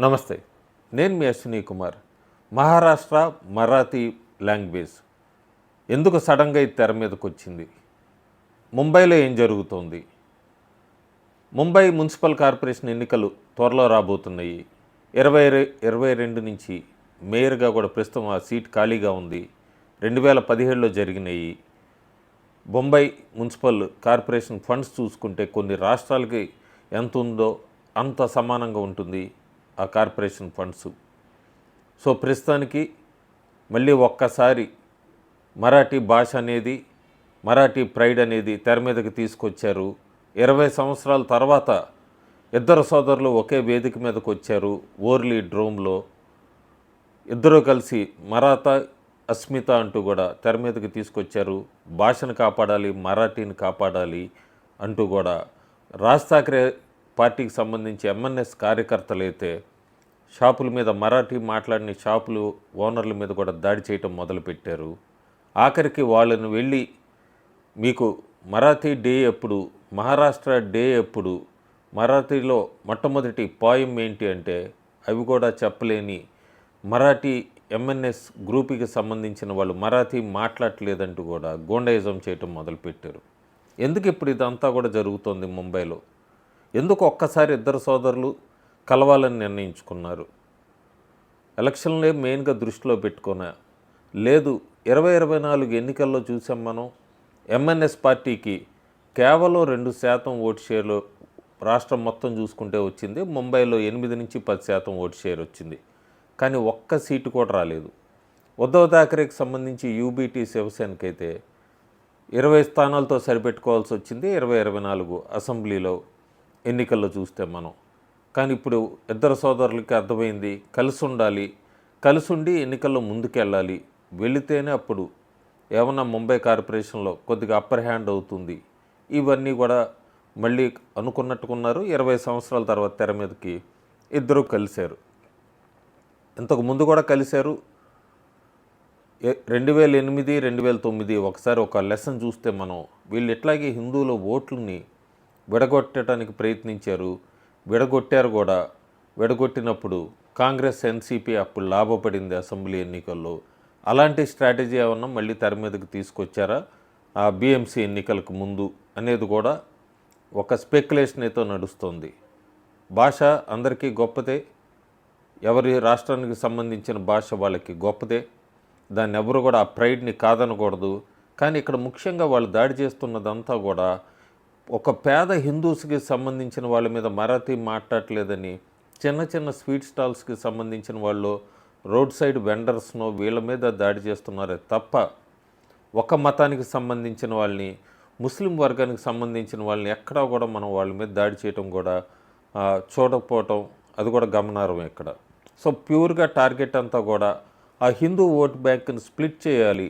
నమస్తే, నేను మీ అశ్విని కుమార్. మహారాష్ట్ర మరాఠీ లాంగ్వేజ్ ఎందుకు సడన్గా ఇది తెర మీదకి వచ్చింది? ముంబైలో ఏం జరుగుతోంది? ముంబై మున్సిపల్ కార్పొరేషన్ ఎన్నికలు త్వరలో రాబోతున్నాయి. 22 నుంచి మేయర్గా కూడా ప్రస్తుతం ఆ సీట్ ఖాళీగా ఉంది. 2017లో జరిగినాయి. ముంబై మున్సిపల్ కార్పొరేషన్ ఫండ్స్ చూసుకుంటే కొన్ని రాష్ట్రాలకి ఎంత ఉందో అంత సమానంగా ఉంటుంది ఆ కార్పొరేషన్ ఫండ్స్. సో ప్రస్తుతానికి మళ్ళీ ఒక్కసారి మరాఠీ భాష అనేది, మరాఠీ ప్రైడ్ అనేది తెర మీదకి తీసుకొచ్చారు. 20 సంవత్సరాల తర్వాత ఇద్దరు సోదరులు ఒకే వేదిక మీదకి వచ్చారు. ఓర్లీ డ్రోమ్లో ఇద్దరూ కలిసి మరాఠా అస్మిత అంటూ కూడా తెర మీదకి తీసుకొచ్చారు. భాషను కాపాడాలి, మరాఠీని కాపాడాలి అంటూ కూడా రాజ్ ఠాక్రే పార్టీకి సంబంధించి ఎంఎన్ఎస్ కార్యకర్తలు అయితే షాపుల మీద మరాఠీ మాట్లాడిన షాపులు ఓనర్ల మీద కూడా దాడి చేయటం మొదలుపెట్టారు. ఆఖరికి వాళ్ళని వెళ్ళి మీకు మరాఠీ డే ఎప్పుడు, మహారాష్ట్ర డే ఎప్పుడు, మరాఠీలో మొట్టమొదటి పోయం ఏంటి అంటే అవి కూడా చెప్పలేని మరాఠీ ఎంఎన్ఎస్ గ్రూప్కి సంబంధించిన వాళ్ళు మరాఠీ మాట్లాడలేదంటూ కూడా గూండాయిజం చేయటం మొదలుపెట్టారు. ఎందుకు ఇప్పుడు ఇదంతా కూడా జరుగుతోంది ముంబైలో? ఎందుకు ఒక్కసారి ఇద్దరు సోదరులు కలవాలని నిర్ణయించుకున్నారు? ఎలక్షన్లే మెయిన్గా దృష్టిలో పెట్టుకున్నా లేదు. 2024 ఎన్నికల్లో చూసాం మనం. ఎంఎన్ఎస్ పార్టీకి కేవలం 2% ఓటు షేర్లు రాష్ట్రం మొత్తం చూసుకుంటే వచ్చింది. ముంబైలో 8 నుంచి 10% ఓటు షేర్ వచ్చింది. కానీ ఒక్క సీటు కూడా రాలేదు. ఉద్ధవ్ ఠాక్రేకి సంబంధించి యూబీటీ శివసేనకైతే 20 స్థానాలతో సరిపెట్టుకోవాల్సి వచ్చింది 2024 అసెంబ్లీలో ఎన్నికల్లో చూస్తే మనం. కానీ ఇప్పుడు ఇద్దరు సోదరులకి అర్థమైంది, కలిసి ఉండాలి, కలిసి ఉండి ఎన్నికల్లో ముందుకెళ్ళాలి. వెళితేనే అప్పుడు ఏమన్నా ముంబై కార్పొరేషన్లో కొద్దిగా అప్పర్ హ్యాండ్ అవుతుంది. ఇవన్నీ కూడా మళ్ళీ అనుకున్నట్టుకున్నారు. 20 సంవత్సరాల తర్వాత తెర మీదకి ఇద్దరు కలిశారు. ఇంతకు ముందు కూడా కలిశారు. 2008, 2009 ఒకసారి ఒక లెసన్ చూస్తే మనం వీళ్ళు ఎట్లాగే హిందువుల ఓట్లని విడగొట్టడానికి ప్రయత్నించారు, విడగొట్టారు కూడా. విడగొట్టినప్పుడు కాంగ్రెస్ ఎన్సీపీ అప్పుడు లాభపడింది అసెంబ్లీ ఎన్నికల్లో. అలాంటి స్ట్రాటజీ ఏమన్నా మళ్ళీ తెర మీదకి తీసుకొచ్చారా ఆ బీఎంసీ ఎన్నికలకు ముందు అనేది కూడా ఒక స్పెక్యులేషన్ అయితే నడుస్తుంది. భాష అందరికీ గొప్పదే, ఎవరి రాష్ట్రానికి సంబంధించిన భాష వాళ్ళకి గొప్పదే, దాన్ని ఎవరు కూడా ఆ ప్రైడ్ని కాదనకూడదు. కానీ ఇక్కడ ముఖ్యంగా వాళ్ళు దాడి చేస్తున్నదంతా కూడా ఒక పేద హిందూస్కి సంబంధించిన వాళ్ళ మీద మరాఠీ మాట్లాడలేదని చిన్న చిన్న స్వీట్ స్టాల్స్కి సంబంధించిన వాళ్ళు, రోడ్ సైడ్ వెండర్స్నో వీళ్ళ మీద దాడి చేస్తున్నారే తప్ప ఒక మతానికి సంబంధించిన వాళ్ళని, ముస్లిం వర్గానికి సంబంధించిన వాళ్ళని ఎక్కడా కూడా మనం వాళ్ళ మీద దాడి చేయటం కూడా చూడకపోవటం, అది కూడా గమనార్హం ఇక్కడ. సో ప్యూర్గా టార్గెట్ అంతా కూడా ఆ హిందూ ఓట్ బ్యాంక్ని స్ప్లిట్ చేయాలి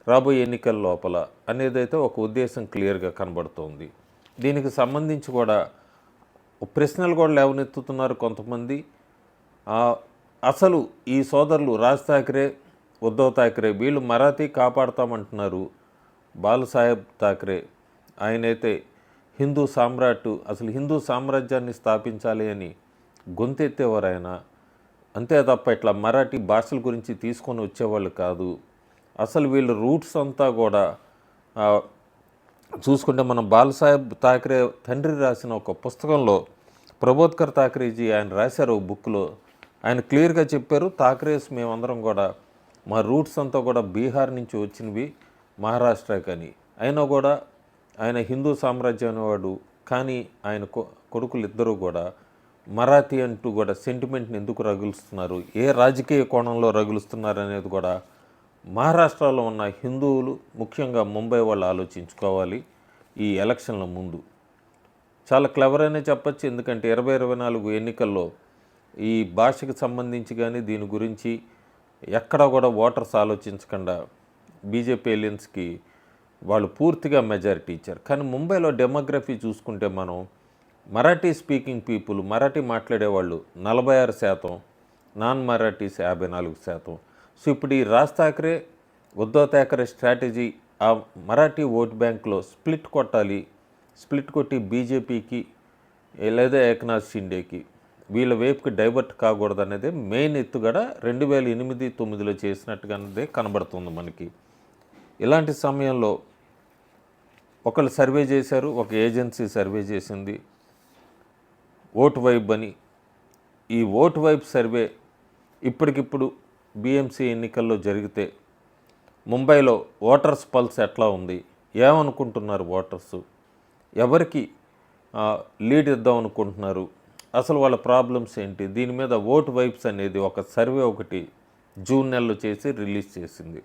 రాబోయే ఎన్నికల లోపల అనేదైతే ఒక ఉద్దేశం క్లియర్గా కనబడుతోంది. దీనికి సంబంధించి కూడా ప్రశ్నలు కూడా లేవనెత్తుతున్నారు కొంతమంది. అసలు ఈ సోదరులు రాజ్ ఠాక్రే, ఉద్ధవ్ ఠాక్రే వీళ్ళు మరాఠీ కాపాడుతామంటున్నారు. బాలసాహెబ్ ఠాక్రే ఆయనైతే హిందూ సామ్రాట్, అసలు హిందూ సామ్రాజ్యాన్ని స్థాపించాలి అని గొంతెత్తేవారు ఆయన. అంతే తప్ప ఇట్లా మరాఠీ భాషల గురించి తీసుకొని వచ్చేవాళ్ళు కాదు. అసలు వీళ్ళ రూట్స్ అంతా కూడా చూసుకుంటే మనం బాలసాహెబ్ ఠాక్రే తండ్రి రాసిన ఒక పుస్తకంలో ప్రబోధ్కర్ ఠాక్రేజీ ఆయన రాశారు ఒక బుక్లో. ఆయన క్లియర్గా చెప్పారు, ఠాక్రేస్ మేమందరం కూడా మా రూట్స్ అంతా కూడా బీహార్ నుంచి వచ్చినవి మహారాష్ట్రకి అని. అయినా కూడా ఆయన హిందూ సామ్రాజ్యం అనేవాడు. కానీ ఆయన కొడుకులు ఇద్దరూ కూడా మరాఠీ అంటూ కూడా సెంటిమెంట్ని ఎందుకు రగులుస్తున్నారు, ఏ రాజకీయ కోణంలో రగులుస్తున్నారు అనేది కూడా మహారాష్ట్రలో ఉన్న హిందువులు, ముఖ్యంగా ముంబై వాళ్ళు ఆలోచించుకోవాలి ఈ ఎలక్షన్ల ముందు. చాలా క్లెవర్ అనే చెప్పచ్చు. ఎందుకంటే 2024 ఎన్నికల్లో ఈ భాషకు సంబంధించి కానీ దీని గురించి ఎక్కడా కూడా ఓటర్స్ ఆలోచించకుండా బీజేపీ ఎలియన్స్కి వాళ్ళు పూర్తిగా మెజారిటీ ఇచ్చారు. కానీ ముంబైలో డెమోగ్రఫీ చూసుకుంటే మనం మరాఠీ స్పీకింగ్ పీపుల్, మరాఠీ మాట్లాడేవాళ్ళు 46%, నాన్ మరాఠీస్ 54%. సో ఇప్పుడు ఈ రాజ్ ఠాక్రే, ఉద్ధవ్ ఠాక్రే స్ట్రాటజీ ఆ మరాఠీ ఓట్ బ్యాంక్లో స్ప్లిట్ కొట్టాలి, స్ప్లిట్ కొట్టి బీజేపీకి లేదా ఏకనాథ్ షిండేకి వీళ్ళ వైపుకి డైవర్ట్ కాకూడదు అనేది మెయిన్ ఎత్తుగడ 2008-9లో చేసినట్టుగానే కనబడుతుంది మనకి. ఇలాంటి సమయంలో ఒకళ్ళు సర్వే చేశారు, ఒక ఏజెన్సీ సర్వే చేసింది ఓటు వైబ్ అని. ఈ ఓటు వైబ్ సర్వే ఇప్పటికిప్పుడు BMC ఎన్నికల్లో జరిగితే ముంబైలో ఓటర్స్ పల్స్ ఎట్లా ఉంది, ఏమనుకుంటున్నారు ఓటర్సు, ఎవరికి లీడ్ ఇద్దాం అనుకుంటున్నారు, అసలు వాళ్ళ ప్రాబ్లమ్స్ ఏంటి, దీని మీద ఓట్ వైబ్స్ అనేది ఒక సర్వే ఒకటి జూన్ నెలలో చేసి రిలీజ్ చేసింది.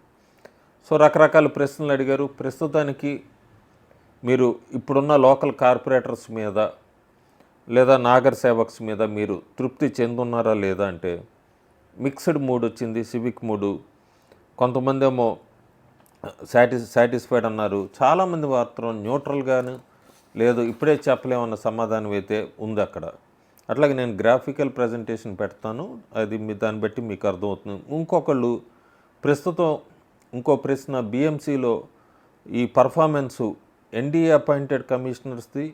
సో రకరకాల ప్రశ్నలు అడిగారు. ప్రస్తుతానికి మీరు ఇప్పుడున్న లోకల్ కార్పొరేటర్స్ మీద లేదా నాగర్ సేవక్స్ మీద మీరు తృప్తి చెందున్నారా లేదా అంటే మిక్స్డ్ మూడ్ వచ్చింది, సివిక్ మూడు. కొంతమంది ఏమో సాటిస్ఫైడ్ అన్నారు, చాలామంది మాత్రం న్యూట్రల్గాను లేదు ఇప్పుడే చెప్పలేమన్న సమాధానం అయితే ఉంది అక్కడ. అట్లాగే నేను గ్రాఫికల్ ప్రజెంటేషన్ పెడతాను, అది దాన్ని బట్టి మీకు అర్థమవుతుంది. ఇంకొకళ్ళు ప్రస్తుతం ఇంకో ప్రశ్న, BMCలో ఈ పర్ఫార్మెన్సు NDA అపాయింటెడ్ కమిషనర్స్ది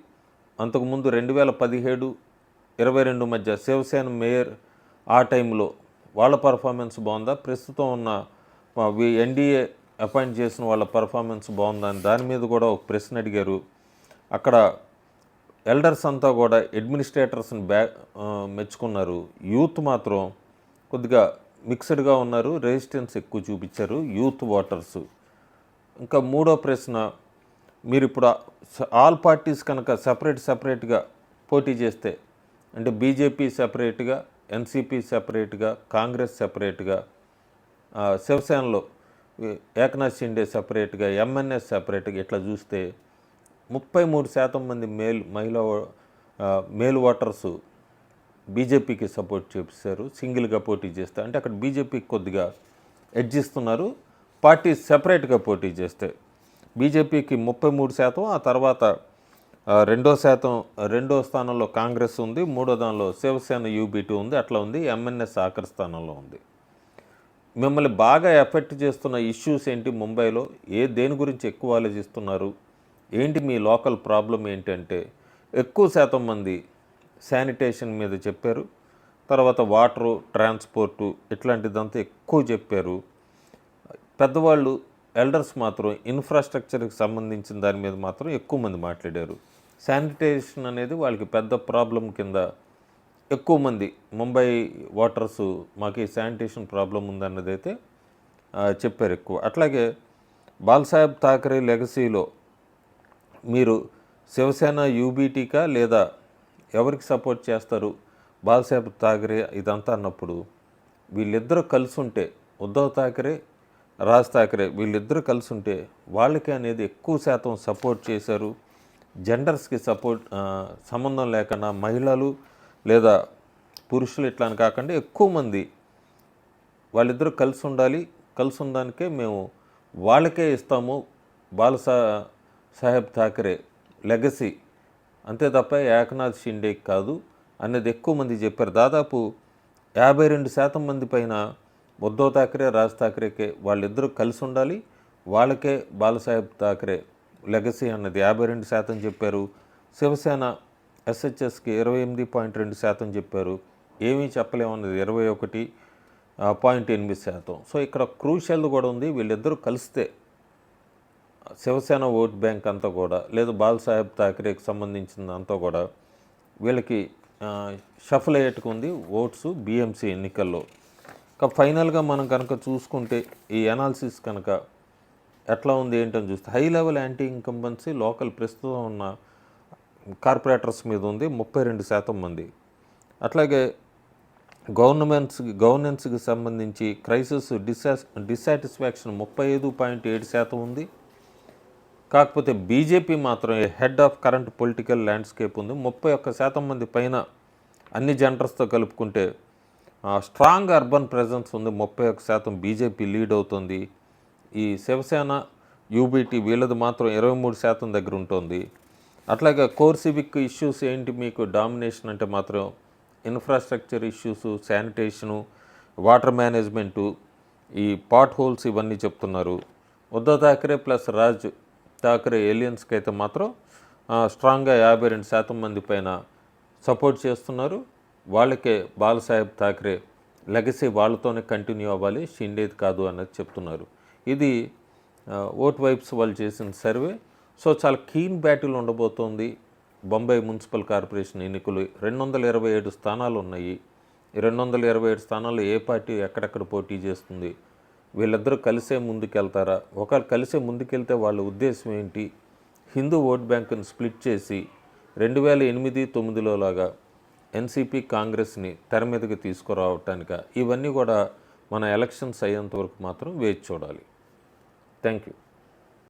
అంతకుముందు 2017-22 మధ్య శివసేన మేయర్ ఆ టైంలో వాళ్ళ పర్ఫార్మెన్స్ బాగుందా, ప్రస్తుతం ఉన్న NDA అపాయింట్ చేసిన వాళ్ళ పర్ఫార్మెన్స్ బాగుందా అని దాని మీద కూడా ఒక ప్రశ్న అడిగారు. అక్కడ ఎల్డర్స్ అంతా కూడా అడ్మినిస్ట్రేటర్స్ని మెచ్చుకున్నారు. యూత్ మాత్రం కొద్దిగా మిక్స్డ్గా ఉన్నారు, రెసిస్టెన్స్ ఎక్కువ చూపించారు యూత్ ఓటర్స్. ఇంకా మూడో ప్రశ్న, మీరు ఇప్పుడు ఆల్ పార్టీస్ కనుక సపరేట్గా పోటీ చేస్తే, అంటే BJP సెపరేట్గా, NCP సెపరేట్గా, కాంగ్రెస్ సెపరేట్గా, శివసేనలో ఏకనాథ్ షిండే సెపరేట్గా, MNS సెపరేట్గా ఇట్లా చూస్తే 33% మంది మేల్ ఓటర్సు BJPకి సపోర్ట్ చేశారు సింగిల్గా పోటీ చేస్తే. అంటే అక్కడ BJPకి కొద్దిగా ఎడ్జిస్తున్నారు. పార్టీ సెపరేట్గా పోటీ చేస్తే BJPకి 33%, ఆ తర్వాత రెండో స్థానంలో కాంగ్రెస్ ఉంది, మూడో దానిలో శివసేన UBT ఉంది, అట్లా ఉంది. MNS ఆఖరి స్థానంలో ఉంది. మిమ్మల్ని బాగా ఎఫెక్ట్ చేస్తున్న ఇష్యూస్ ఏంటి ముంబైలో, దేని గురించి ఎక్కువ ఆలోచిస్తున్నారు, ఏంటి మీ లోకల్ ప్రాబ్లం ఏంటంటే ఎక్కువ శాతం మంది శానిటేషన్ మీద చెప్పారు, తర్వాత వాటరు, ట్రాన్స్పోర్టు ఇట్లాంటిదంతా ఎక్కువ చెప్పారు. పెద్దవాళ్ళు ఎల్డర్స్ మాత్రం ఇన్ఫ్రాస్ట్రక్చర్కి సంబంధించిన దాని మీద మాత్రం ఎక్కువ మంది మాట్లాడారు. శానిటేషన్ అనేది వాళ్ళకి పెద్ద ప్రాబ్లం కింద ఎక్కువ మంది ముంబై ఓటర్సు మాకు ఈ శానిటేషన్ ప్రాబ్లం ఉందన్నది అయితే చెప్పారు ఎక్కువ. అట్లాగే బాల్సాహెబ్ థాకరే లెగసీలో మీరు శివసేన UBTకా లేదా ఎవరికి సపోర్ట్ చేస్తారు, బాల్సాహెబ్ థాకరే ఇదంతా అన్నప్పుడు వీళ్ళిద్దరూ కలిసి ఉంటే, ఉద్ధవ్ థాకరే, రాజ్ థాకరే వీళ్ళిద్దరూ కలిసి ఉంటే వాళ్ళకి అనేది ఎక్కువ శాతం సపోర్ట్ చేశారు. జెండర్స్కి సంబంధం లేకుండా మహిళలు లేదా పురుషులు ఇట్లా అని కాకుండా ఎక్కువ మంది వాళ్ళిద్దరూ కలిసి ఉండాలి, కలిసి ఉండడానికే మేము వాళ్ళకే ఇస్తాము సాహెబ్ థాకరే లెగసీ, అంతే తప్ప ఏకనాథ్ షిండేకి కాదు అనేది ఎక్కువ మంది చెప్పారు. దాదాపు 52% మంది పైన ఉద్ధవ్ థాకరే, రాజ్ థాకరేకే వాళ్ళిద్దరూ కలిసి ఉండాలి, వాళ్ళకే బాలసాహెబ్ థాకరే లెగసీ అన్నది 52% చెప్పారు. శివసేన SHSకి 28.2% చెప్పారు. ఏమీ చెప్పలేమన్నది 21.8%. సో ఇక్కడ క్రూషియల్ కూడా ఉంది, వీళ్ళిద్దరూ కలిస్తే శివసేన ఓట్ బ్యాంక్ అంతా కూడా లేదు బాలసాహెబ్ థాకరేకి సంబంధించిన అంతా కూడా వీళ్ళకి షఫల్ అయ్యేట్టుకుంది ఓట్స్ BMC ఎన్నికల్లో. ఫైనల్గా మనం కనుక చూసుకుంటే ఈ అనాలిసిస్ కనుక ఎట్లా ఉంది ఏంటని చూస్తే high level anti incumbency local ప్రస్తుతం ఉన్న కార్పొరేటర్స్ మీద ఉంది 32% మంది. అట్లాగే గవర్నెన్స్కి సంబంధించి క్రైసిస్ డిస్సాటిస్ఫాక్షన్ 35.7% ఉంది. కాకపోతే BJP మాత్రం head of current political landscape ఉంది 31% మంది పైన. అన్ని జెండర్స్తో కలుపుకుంటే స్ట్రాంగ్ అర్బన్ ప్రెజెన్స్ ఉంది 31%, BJP లీడ్ అవుతుంది. ఈ శివసేన UBT వీళ్ళది మాత్రం 23% దగ్గర ఉంటుంది. అట్లాగే కోర్ సివిక్ ఇష్యూస్ ఏంటి మీకు డామినేషన్ అంటే మాత్రం infrastructure issues, sanitation, water management, ఈ పాట్ హోల్స్ ఇవన్నీ చెప్తున్నారు. ఉద్ధవ్ థాకరే ప్లస్ రాజ్ థాకరే ఏలియన్స్కి అయితే మాత్రం స్ట్రాంగ్గా 52% మంది పైన సపోర్ట్ చేస్తున్నారు. వాళ్ళకే బాలసాహెబ్ థాకరే లెగసీ వాళ్ళతోనే కంటిన్యూ అవ్వాలి, షిండేది కాదు అన్నది చెప్తున్నారు. ఇది ఓట్ వైప్స్ వాళ్ళు చేసిన సర్వే. సో చాలా కీన్ బ్యాటిల్ ఉండబోతోంది. బొంబాయి మున్సిపల్ కార్పొరేషన్ ఎన్నికలు 227 స్థానాలు ఉన్నాయి. ఈ 227 స్థానాల్లో ఏ పార్టీ ఎక్కడెక్కడ పోటీ చేస్తుంది, వీళ్ళిద్దరూ కలిసే ముందుకెళ్తారా, ఒకవేళ కలిసే ముందుకెళ్తే వాళ్ళ ఉద్దేశం ఏంటి, హిందూ ఓట్ బ్యాంకుని స్ప్లిట్ చేసి 2008-9లో లాగా ఎన్సీపీ కాంగ్రెస్ని తెర మీదకి తీసుకురావటానిక, ఇవన్నీ కూడా మన ఎలక్షన్స్ అయ్యేంత వరకు మాత్రం వేచి చూడాలి. Thank you.